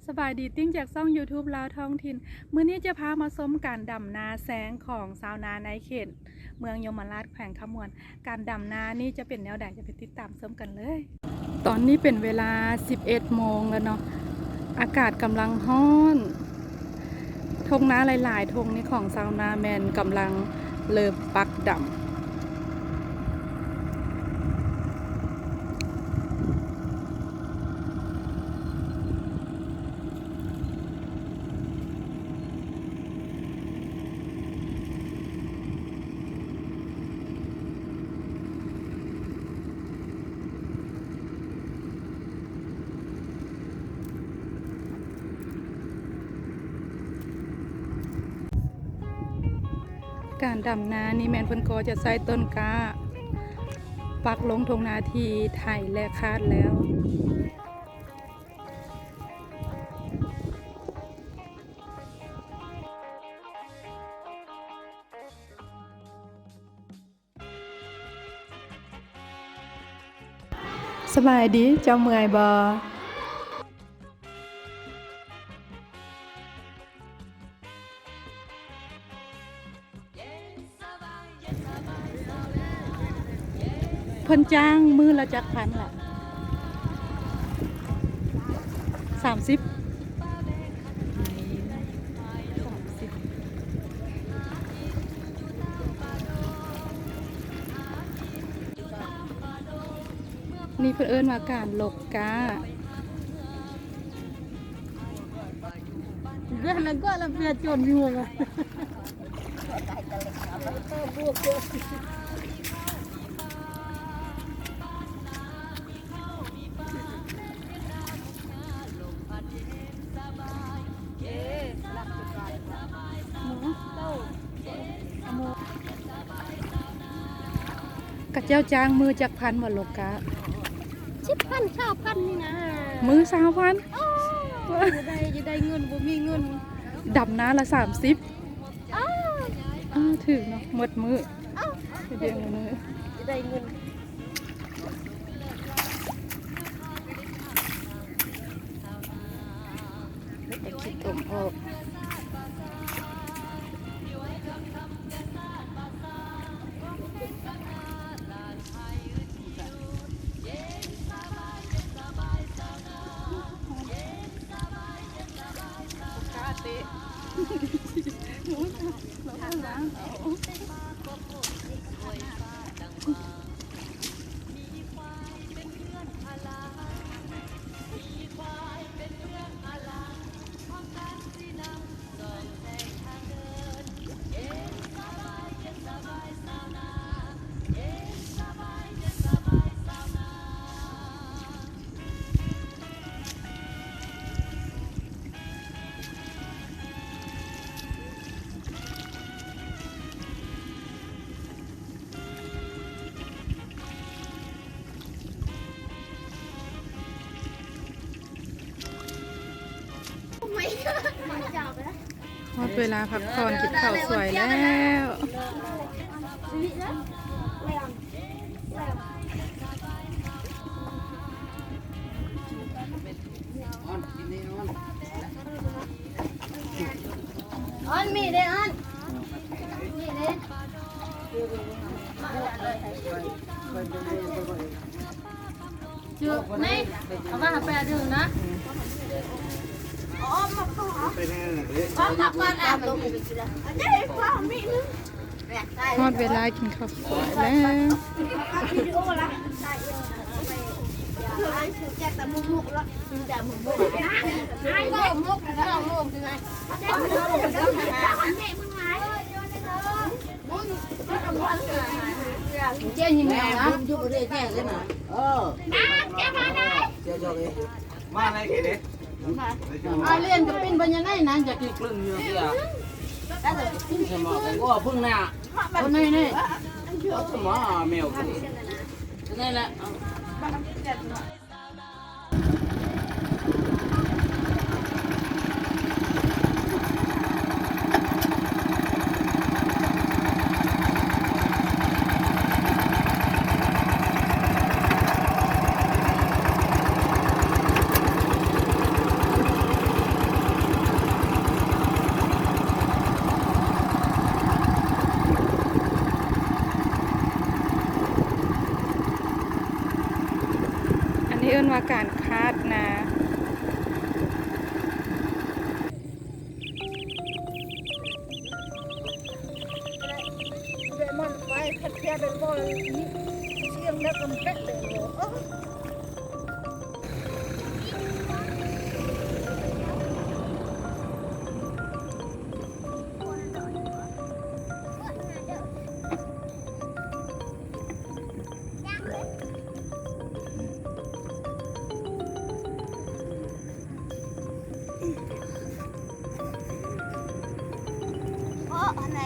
สบายดีติ้งจากช่อง YouTube ลาวท้องถิ่นมื้อนี้จะพามาชมการดำนาแสงของชาวนาในเขตเมืองยมราชแขวงขมวนการดำนานี่จะเป็นแนวใดจะไปติดตามชมกันเลย ตอนนี้เป็นเวลา 11 โมงแล้วเนาะอากาศกำลังร้อนทงนาหลายๆทงนี้ของชาวนาแมนกำลังเริ่มปักดำการดำนานี่แมนเพิ่นก็จะใช้ต้นกาปักลงทงนาทีไถและคาดแล้วสบายดีเจ้าเมื่อยบ่เพิ่นจ้างมือละจักพันล่ะ30นี่เพิ่นเอิ้นว่าการลกกาเรื่องนั้นก็เราเพียจนอยู่เลยกะเจ้าจ้างมือจักพันบ่ลกกา10,000 20,000นี่นะมือ20,000อยู่ได้เงินบ่มีเงินดำนาละ30ถึงเนาะหมดมือเดียวมืออยู่ได้เงินไอ้คิดอมออกหมดเวลาพักผ่อนกินข้าวสวยแล้วออนมีเด้ออนมีเด้จุดนี่เอามาหาแปดดื่มนะหมดเวลากินข้าวสวยแล้วเจ๊ยิงแมวนะยุบเรื่อยแก่เลยนะเจ้าจอกเองมาอะไรกันเนี่ยเรียนกับปิ้นบรรยายนั่นจะกี่ กลึงอยู่ที่อ่ะสมองก็พึ่งหน้า คนนี้นี่ สมองแมวกันนี่แหละ ว่าการคาดนา เดมอนไปคัดแค่เป็นบอลนี่เสียงนักกำแพงเลยโอ้ เพราะอะไร